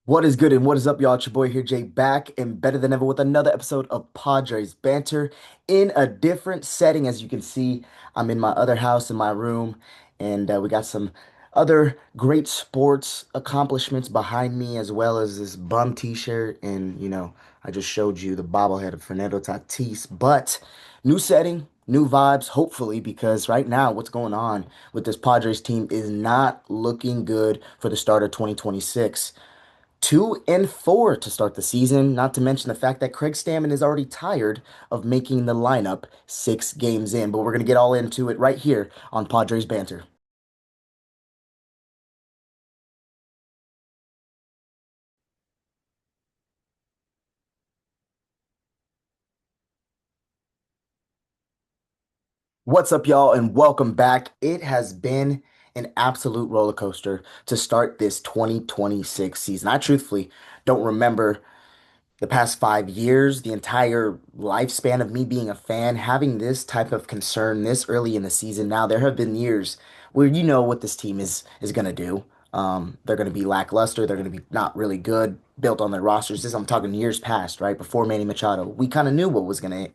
What is good and what is up, y'all? It's your boy here, Jay, back and better than ever with another episode of Padres Banter in a different setting. As you can see, I'm in my other house in my room, and we got some other great sports accomplishments behind me, as well as this bum t-shirt. And, I just showed you the bobblehead of Fernando Tatis, but new setting, new vibes, hopefully, because right now, what's going on with this Padres team is not looking good for the start of 2026. 2-4 to start the season, not to mention the fact that Craig Stammen is already tired of making the lineup 6 games in. But we're going to get all into it right here on Padres Banter. What's up, y'all, and welcome back. It has been an absolute roller coaster to start this 2026 season. I truthfully don't remember the past 5 years, the entire lifespan of me being a fan, having this type of concern this early in the season. Now, there have been years where you know what this team is gonna do. They're gonna be lackluster. They're gonna be not really good, built on their rosters. This I'm talking years past, right? Before Manny Machado, we kind of knew what was gonna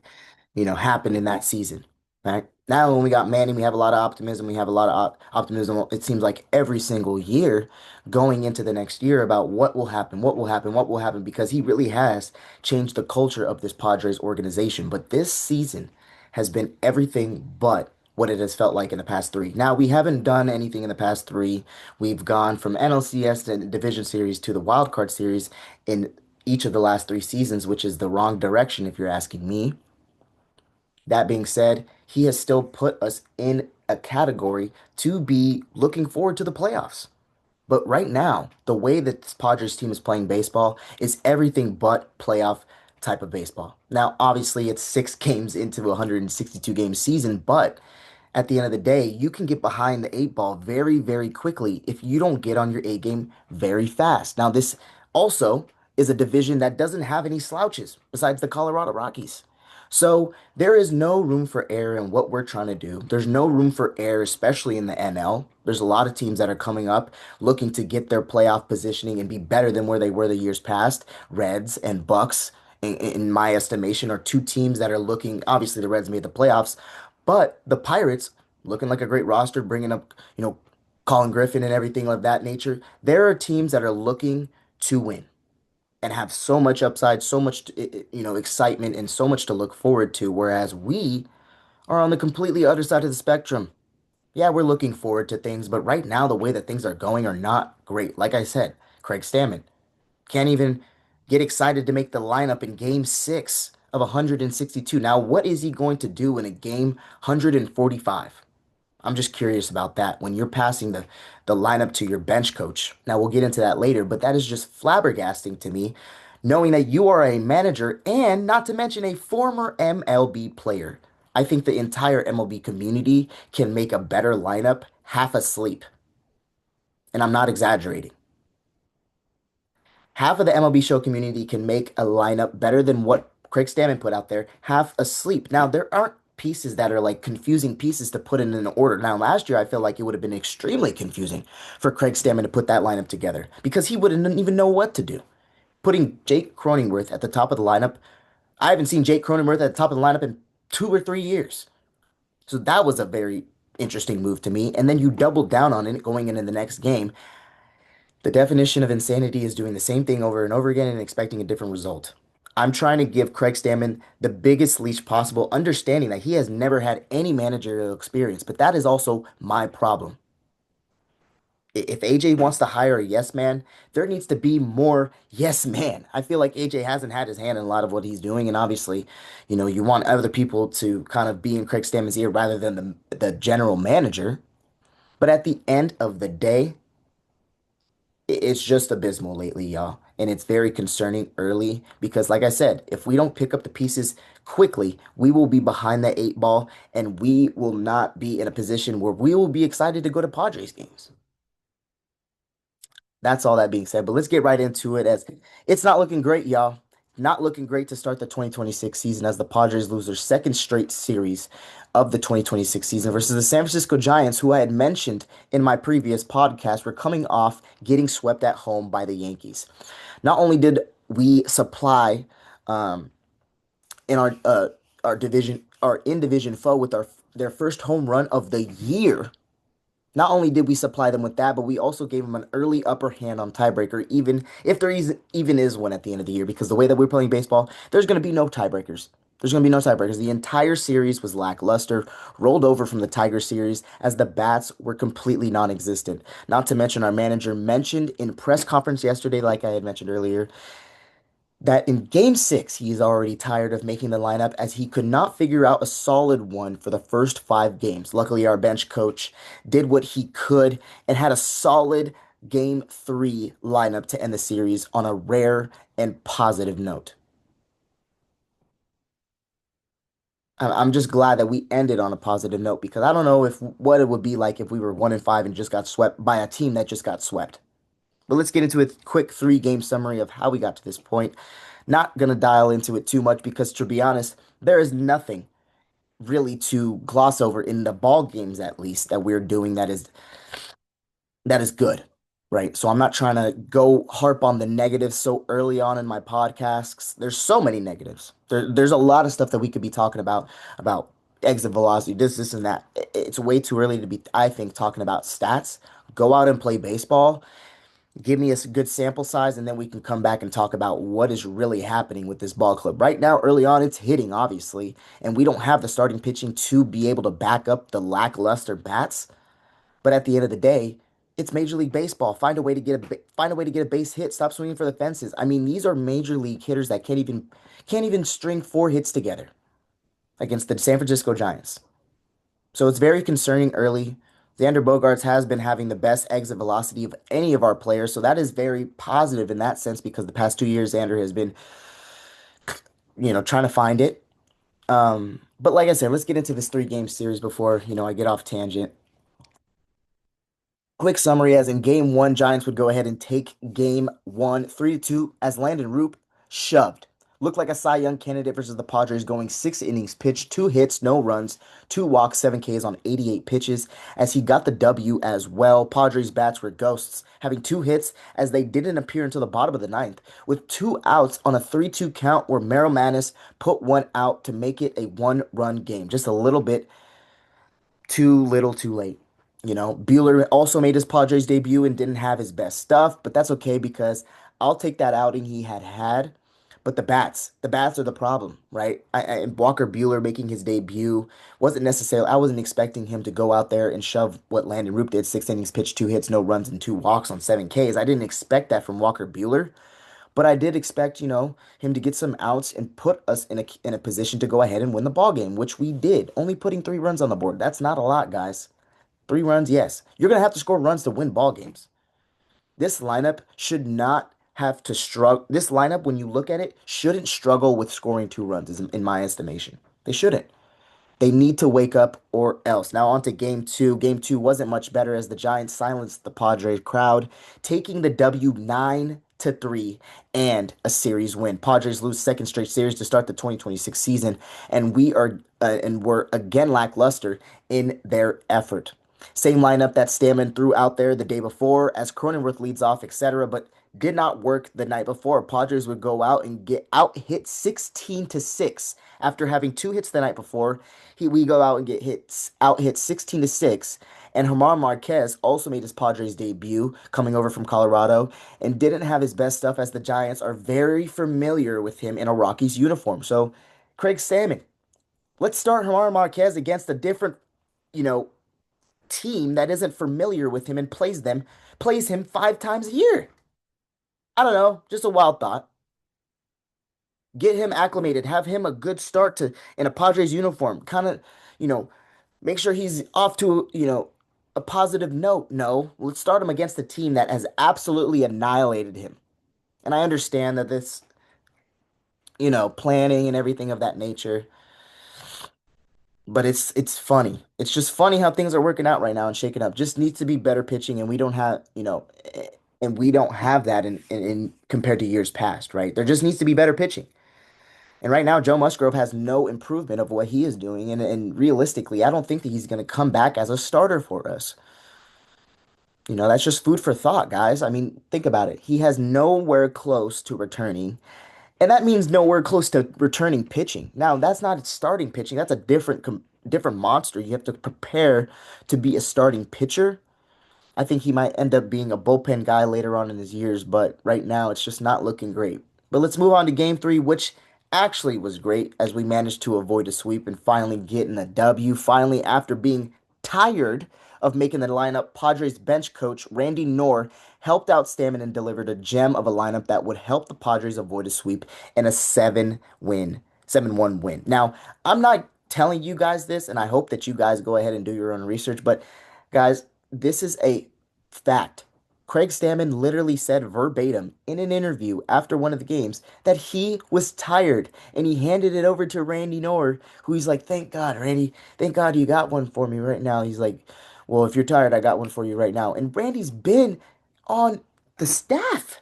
happen in that season, right? Now, when we got Manning, we have a lot of optimism. We have a lot of optimism. It seems like every single year going into the next year about what will happen, what will happen, what will happen, because he really has changed the culture of this Padres organization. But this season has been everything but what it has felt like in the past three. Now, we haven't done anything in the past three. We've gone from NLCS to Division Series to the Wild Card Series in each of the last 3 seasons, which is the wrong direction if you're asking me. That being said, he has still put us in a category to be looking forward to the playoffs. But right now, the way that this Padres team is playing baseball is everything but playoff type of baseball. Now, obviously, it's 6 games into a 162 game season, but at the end of the day, you can get behind the 8 ball very, very quickly if you don't get on your A game very fast. Now, this also is a division that doesn't have any slouches besides the Colorado Rockies. So there is no room for error in what we're trying to do. There's no room for error, especially in the NL. There's a lot of teams that are coming up looking to get their playoff positioning and be better than where they were the years past. Reds and Bucks, in my estimation, are 2 teams that are looking. Obviously, the Reds made the playoffs, but the Pirates, looking like a great roster, bringing up, Colin Griffin and everything of that nature. There are teams that are looking to win and have so much upside, so much, excitement and so much to look forward to. Whereas we are on the completely other side of the spectrum. Yeah, we're looking forward to things, but right now the way that things are going are not great. Like I said, Craig Stammen can't even get excited to make the lineup in game 6 of 162. Now, what is he going to do in a game 145? I'm just curious about that when you're passing the lineup to your bench coach. Now we'll get into that later, but that is just flabbergasting to me, knowing that you are a manager and not to mention a former MLB player. I think the entire MLB community can make a better lineup half asleep, and I'm not exaggerating. Half of the MLB show community can make a lineup better than what Craig Stammen put out there, half asleep. Now, there aren't pieces that are like confusing pieces to put in an order. Now, last year, I feel like it would have been extremely confusing for Craig Stammen to put that lineup together because he wouldn't even know what to do. Putting Jake Cronenworth at the top of the lineup, I haven't seen Jake Cronenworth at the top of the lineup in 2 or 3 years. So that was a very interesting move to me. And then you doubled down on it going into the next game. The definition of insanity is doing the same thing over and over again and expecting a different result. I'm trying to give Craig Stammen the biggest leash possible, understanding that he has never had any managerial experience, but that is also my problem. If AJ wants to hire a yes man, there needs to be more yes man. I feel like AJ hasn't had his hand in a lot of what he's doing, and obviously, you want other people to kind of be in Craig Stammen's ear rather than the general manager. But at the end of the day, it's just abysmal lately, y'all. And it's very concerning early because, like I said, if we don't pick up the pieces quickly, we will be behind the 8 ball and we will not be in a position where we will be excited to go to Padres games. That's all that being said. But let's get right into it as it's not looking great, y'all. Not looking great to start the 2026 season as the Padres lose their second straight series of the 2026 season versus the San Francisco Giants, who I had mentioned in my previous podcast were coming off getting swept at home by the Yankees. Not only did we supply um, in our division our in division foe with our their first home run of the year. Not only did we supply them with that, but we also gave them an early upper hand on tiebreaker, even if there even is one at the end of the year, because the way that we're playing baseball, there's going to be no tiebreakers. There's going to be no tiebreakers. The entire series was lackluster, rolled over from the Tiger series as the bats were completely non-existent. Not to mention our manager mentioned in press conference yesterday, like I had mentioned earlier, that in game six, he is already tired of making the lineup as he could not figure out a solid one for the first 5 games. Luckily, our bench coach did what he could and had a solid game three lineup to end the series on a rare and positive note. I'm just glad that we ended on a positive note because I don't know if what it would be like if we were 1-5 and just got swept by a team that just got swept. But let's get into a quick 3 game summary of how we got to this point. Not gonna dial into it too much because to be honest, there is nothing really to gloss over in the ball games at least that we're doing that is good. Right. So I'm not trying to go harp on the negatives so early on in my podcasts. There's so many negatives. There's a lot of stuff that we could be talking about exit velocity, this, and that. It's way too early to be, I think, talking about stats. Go out and play baseball. Give me a good sample size, and then we can come back and talk about what is really happening with this ball club. Right now, early on, it's hitting, obviously, and we don't have the starting pitching to be able to back up the lackluster bats. But at the end of the day, it's Major League Baseball. Find a way to get a base hit. Stop swinging for the fences. I mean, these are major league hitters that can't even string 4 hits together against the San Francisco Giants. So it's very concerning early. Xander Bogaerts has been having the best exit velocity of any of our players, so that is very positive in that sense because the past 2 years Xander has been, trying to find it. But like I said, let's get into this 3 game series before, I get off tangent. Quick summary as in game one, Giants would go ahead and take game one, 3-2, as Landon Roop shoved. Looked like a Cy Young candidate versus the Padres going 6 innings pitched, 2 hits, no runs, 2 walks, 7 Ks on 88 pitches, as he got the W as well. Padres bats were ghosts, having 2 hits as they didn't appear until the bottom of the ninth, with 2 outs on a 3-2 count where Merrill Manis put one out to make it a 1-run game. Just a little bit too little too late. Bueller also made his Padres debut and didn't have his best stuff, but that's okay because I'll take that outing he had. But the bats are the problem, right? And Walker Bueller making his debut wasn't necessarily, I wasn't expecting him to go out there and shove what Landon Roop did, 6 innings pitched, 2 hits, no runs, and 2 walks on 7 Ks. I didn't expect that from Walker Bueller. But I did expect, him to get some outs and put us in a position to go ahead and win the ball game, which we did. Only putting 3 runs on the board. That's not a lot, guys. 3 runs, yes. You're gonna have to score runs to win ball games. This lineup should not have to struggle. This lineup, when you look at it, shouldn't struggle with scoring 2 runs, in my estimation. They shouldn't. They need to wake up or else. Now on to game two. Game two wasn't much better as the Giants silenced the Padres crowd, taking the W 9-3 and a series win. Padres lose second straight series to start the 2026 season, and we're again lackluster in their effort. Same lineup that Stammen threw out there the day before as Cronenworth leads off, etc., but did not work the night before. Padres would go out and get out hit 16-6 after having 2 hits the night before. We go out and get out hit 16-6. And Germán Marquez also made his Padres debut coming over from Colorado and didn't have his best stuff as the Giants are very familiar with him in a Rockies uniform. So, Craig Stammen, let's start Germán Marquez against a different, you know, team that isn't familiar with him and plays him 5 times a year. I don't know, just a wild thought. Get him acclimated, have him a good start to in a Padres uniform. Kind of, you know, make sure he's off to, a positive note. No, let's start him against a team that has absolutely annihilated him. And I understand that this, planning and everything of that nature, but it's funny. It's just funny how things are working out right now and shaking up. Just needs to be better pitching, and we don't have. And we don't have that in compared to years past, right? There just needs to be better pitching. And right now, Joe Musgrove has no improvement of what he is doing. And realistically, I don't think that he's going to come back as a starter for us. That's just food for thought, guys. I mean, think about it. He has nowhere close to returning, and that means nowhere close to returning pitching. Now, that's not starting pitching. That's a different monster. You have to prepare to be a starting pitcher. I think he might end up being a bullpen guy later on in his years, but right now it's just not looking great. But let's move on to game three, which actually was great as we managed to avoid a sweep and finally getting a W. Finally, after being tired of making the lineup, Padres bench coach Randy Knorr helped out Stammen and delivered a gem of a lineup that would help the Padres avoid a sweep and a 7-1 win. Now, I'm not telling you guys this, and I hope that you guys go ahead and do your own research, but guys, this is a fact. Craig Stammen literally said verbatim in an interview after one of the games that he was tired and he handed it over to Randy Knorr, who he's like, "Thank God, Randy. Thank God you got one for me right now." He's like, "Well, if you're tired, I got one for you right now." And Randy's been on the staff.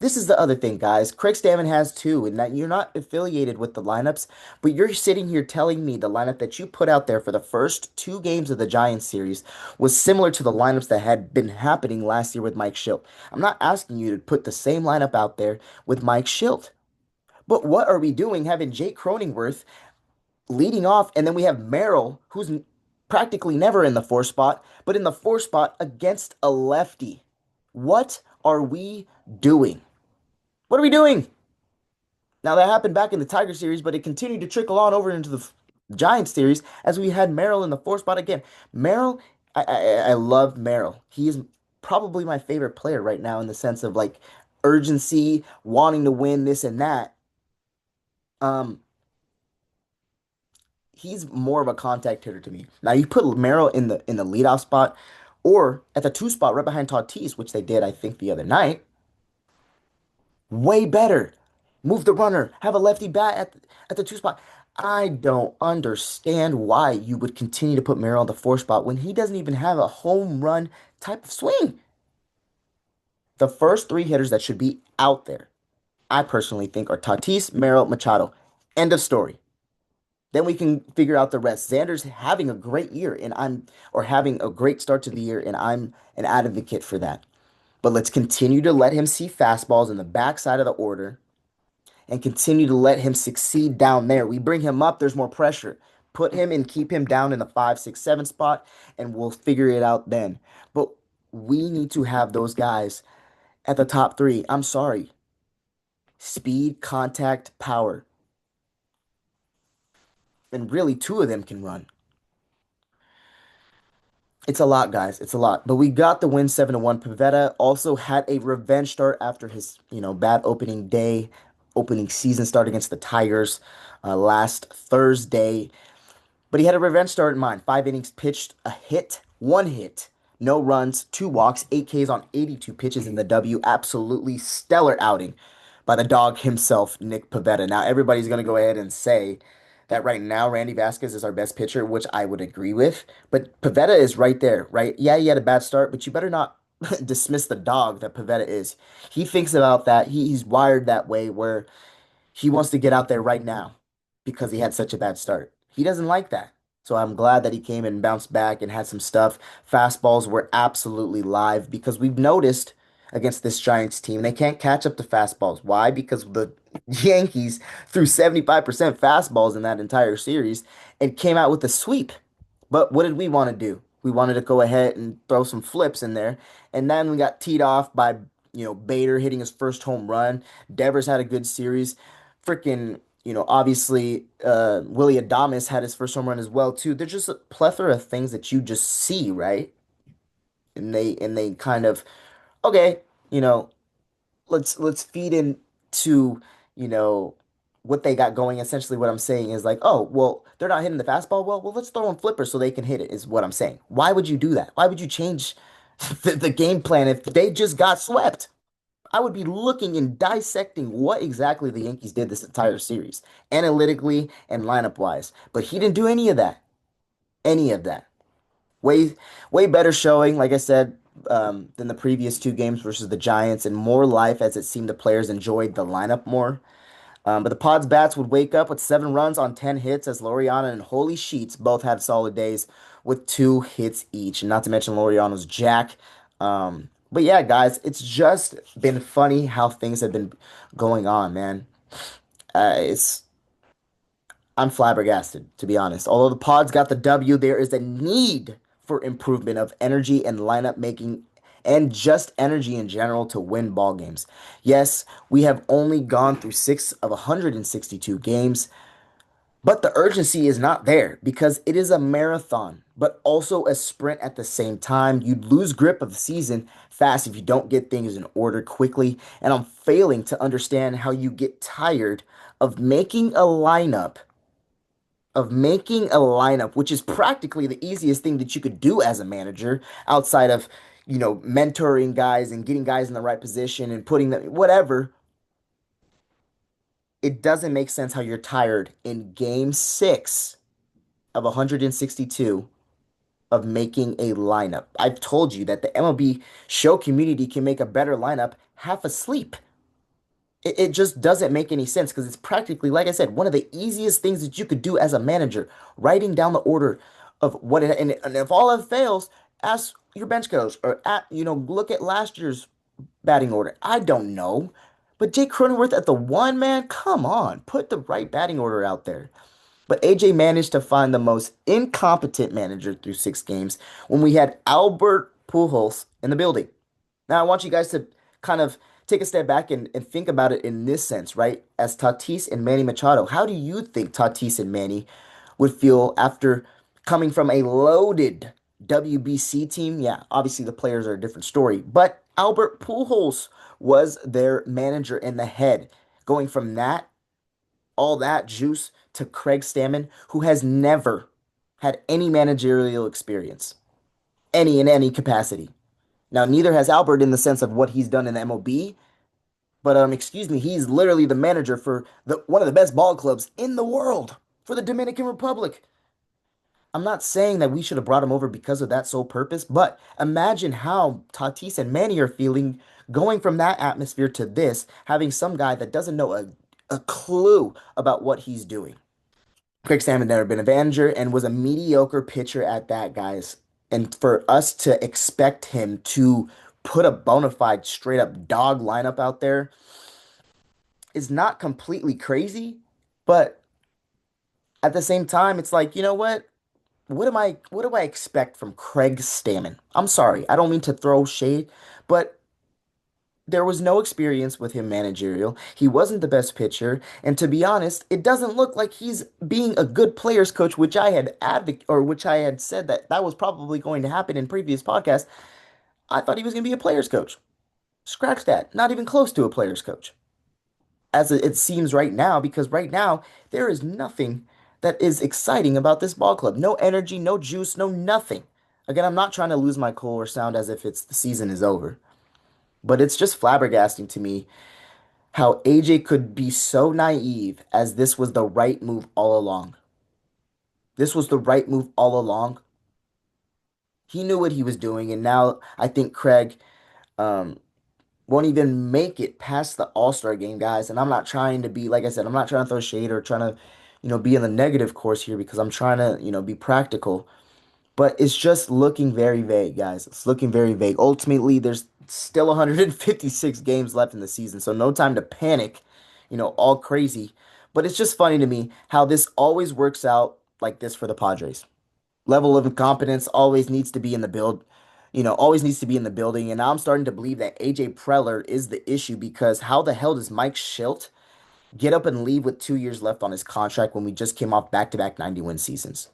This is the other thing, guys. Craig Stammen has two, and that you're not affiliated with the lineups, but you're sitting here telling me the lineup that you put out there for the first two games of the Giants series was similar to the lineups that had been happening last year with Mike Schilt. I'm not asking you to put the same lineup out there with Mike Schilt. But what are we doing having Jake Cronenworth leading off, and then we have Merrill, who's practically never in the four spot, but in the four spot against a lefty? What are we doing? What are we doing? Now that happened back in the Tiger series, but it continued to trickle on over into the Giants series as we had Merrill in the fourth spot again. Merrill, I love Merrill. He is probably my favorite player right now in the sense of like urgency, wanting to win this and that. Um, he's more of a contact hitter to me. Now you put Merrill in the leadoff spot or at the two spot right behind Tatis, which they did I think the other night. Way better. Move the runner. Have a lefty bat at the two spot. I don't understand why you would continue to put Merrill on the four spot when he doesn't even have a home run type of swing. The first three hitters that should be out there, I personally think, are Tatis, Merrill, Machado. End of story. Then we can figure out the rest. Xander's having a great year, or having a great start to the year, and I'm an advocate for that. But let's continue to let him see fastballs in the backside of the order and continue to let him succeed down there. We bring him up, there's more pressure. Put him and keep him down in the 5, 6, 7 spot, and we'll figure it out then. But we need to have those guys at the top three. I'm sorry. Speed, contact, power. And really, two of them can run. It's a lot, guys. It's a lot. But we got the win 7-1. Pivetta also had a revenge start after his, bad opening day, opening season start against the Tigers last Thursday. But he had a revenge start in mind. 5 innings pitched, a hit, 1 hit, no runs, 2 walks, 8 Ks on 82 pitches in the W. Absolutely stellar outing by the dog himself, Nick Pivetta. Now, everybody's going to go ahead and say that right now Randy Vasquez is our best pitcher, which I would agree with. But Pivetta is right there, right? Yeah, he had a bad start, but you better not dismiss the dog that Pivetta is. He thinks about that. He's wired that way where he wants to get out there right now because he had such a bad start. He doesn't like that. So I'm glad that he came and bounced back and had some stuff. Fastballs were absolutely live because we've noticed against this Giants team, they can't catch up to fastballs. Why? Because the Yankees threw 75% fastballs in that entire series and came out with a sweep. But what did we want to do? We wanted to go ahead and throw some flips in there. And then we got teed off by, Bader hitting his first home run. Devers had a good series. Freaking, obviously, Willie Adames had his first home run as well, too. There's just a plethora of things that you just see, right? And they kind of, okay, you know, let's feed into, you know, what they got going. Essentially, what I'm saying is like, oh, well, they're not hitting the fastball. Well, let's throw in flippers so they can hit it, is what I'm saying. Why would you do that? Why would you change the game plan if they just got swept? I would be looking and dissecting what exactly the Yankees did this entire series, analytically and lineup wise. But he didn't do any of that. Any of that. Way, way better showing. Like I said, than the previous two games versus the Giants, and more life as it seemed the players enjoyed the lineup more. But the Pods bats would wake up with 7 runs on 10 hits as Loriano and Holy Sheets both had solid days with 2 hits each. And not to mention Loriano's jack. But yeah, guys, it's just been funny how things have been going on, man. It's I'm flabbergasted, to be honest. Although the Pods got the W, there is a need for improvement of energy and lineup making and just energy in general to win ball games. Yes, we have only gone through 6 of 162 games, but the urgency is not there because it is a marathon, but also a sprint at the same time. You'd lose grip of the season fast if you don't get things in order quickly. And I'm failing to understand how you get tired of making a lineup, which is practically the easiest thing that you could do as a manager outside of, mentoring guys and getting guys in the right position and putting them, whatever. It doesn't make sense how you're tired in game 6 of 162 of making a lineup. I've told you that the MLB show community can make a better lineup half asleep. It just doesn't make any sense because it's practically, like I said, one of the easiest things that you could do as a manager, writing down the order of what it, and if all else fails, ask your bench coach or look at last year's batting order. I don't know. But Jake Cronenworth at the one, man, come on, put the right batting order out there. But AJ managed to find the most incompetent manager through 6 games when we had Albert Pujols in the building. Now, I want you guys to kind of take a step back and think about it in this sense, right? As Tatis and Manny Machado, how do you think Tatis and Manny would feel after coming from a loaded WBC team? Yeah, obviously the players are a different story, but Albert Pujols was their manager in the head. Going from all that juice to Craig Stammen, who has never had any managerial experience, any in any capacity. Now, neither has Albert in the sense of what he's done in the MLB, but excuse me, he's literally the manager for the one of the best ball clubs in the world for the Dominican Republic. I'm not saying that we should have brought him over because of that sole purpose, but imagine how Tatis and Manny are feeling going from that atmosphere to this, having some guy that doesn't know a clue about what he's doing. Craig Stammen never been a manager and was a mediocre pitcher at that, guys. And for us to expect him to put a bona fide straight up dog lineup out there is not completely crazy, but at the same time, it's like, you know what? What do I expect from Craig Stammen? I'm sorry, I don't mean to throw shade, but there was no experience with him managerial. He wasn't the best pitcher, and to be honest, it doesn't look like he's being a good players coach, which I had which I had said that was probably going to happen in previous podcasts. I thought he was going to be a players coach. Scratch that. Not even close to a players coach. As it seems right now, because right now there is nothing that is exciting about this ball club. No energy, no juice, no nothing. Again, I'm not trying to lose my cool or sound as if the season is over, but it's just flabbergasting to me how AJ could be so naive as this was the right move all along. This was the right move all along. He knew what he was doing, and now I think Craig um, won't even make it past the All-Star game, guys. And I'm not trying to be, like I said, I'm not trying to throw shade or trying to, be in the negative course here because I'm trying to, be practical. But it's just looking very vague, guys. It's looking very vague. Ultimately, there's still 156 games left in the season, so no time to panic, all crazy. But it's just funny to me how this always works out like this for the Padres. Level of incompetence always needs to be in the always needs to be in the building. And now I'm starting to believe that AJ Preller is the issue because how the hell does Mike Schilt get up and leave with 2 years left on his contract when we just came off back-to-back 90-win seasons?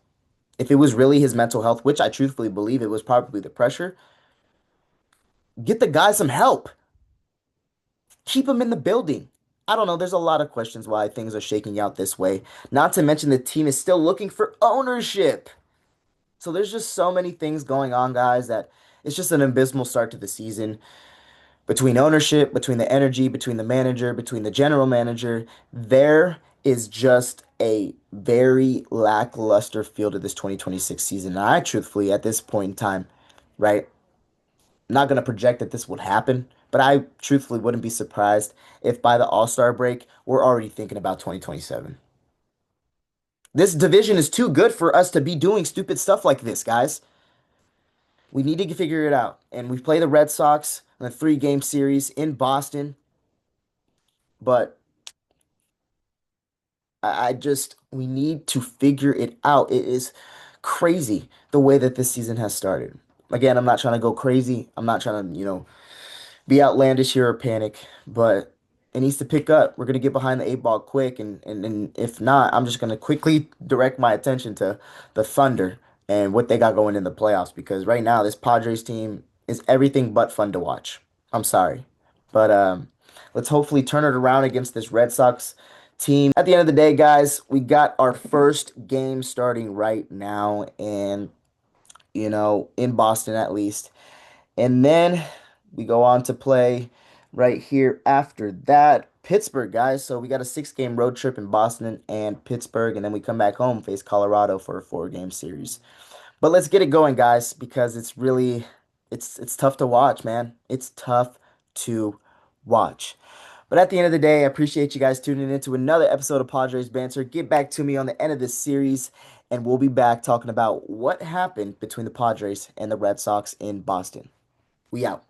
If it was really his mental health, which I truthfully believe it was probably the pressure, get the guy some help. Keep him in the building. I don't know. There's a lot of questions why things are shaking out this way. Not to mention the team is still looking for ownership. So there's just so many things going on, guys, that it's just an abysmal start to the season. Between ownership, between the energy, between the manager, between the general manager, there is just a very lackluster feel to this 2026 season. And I truthfully, at this point in time, right? Not going to project that this would happen, but I truthfully wouldn't be surprised if by the All-Star break, we're already thinking about 2027. This division is too good for us to be doing stupid stuff like this, guys. We need to figure it out. And we play the Red Sox in a three-game series in Boston, but I just, we need to figure it out. It is crazy the way that this season has started. Again, I'm not trying to go crazy. I'm not trying to, be outlandish here or panic, but it needs to pick up. We're gonna get behind the eight ball quick, and if not, I'm just gonna quickly direct my attention to the Thunder and what they got going in the playoffs because right now this Padres team is everything but fun to watch. I'm sorry, but let's hopefully turn it around against this Red Sox team. At the end of the day, guys, we got our first game starting right now, and in Boston at least. And then we go on to play right here after that Pittsburgh, guys. So we got a six-game road trip in Boston and Pittsburgh, and then we come back home, face Colorado for a four-game series. But let's get it going, guys, because it's tough to watch, man. It's tough to watch. But at the end of the day, I appreciate you guys tuning in to another episode of Padres Banter. Get back to me on the end of this series, and we'll be back talking about what happened between the Padres and the Red Sox in Boston. We out.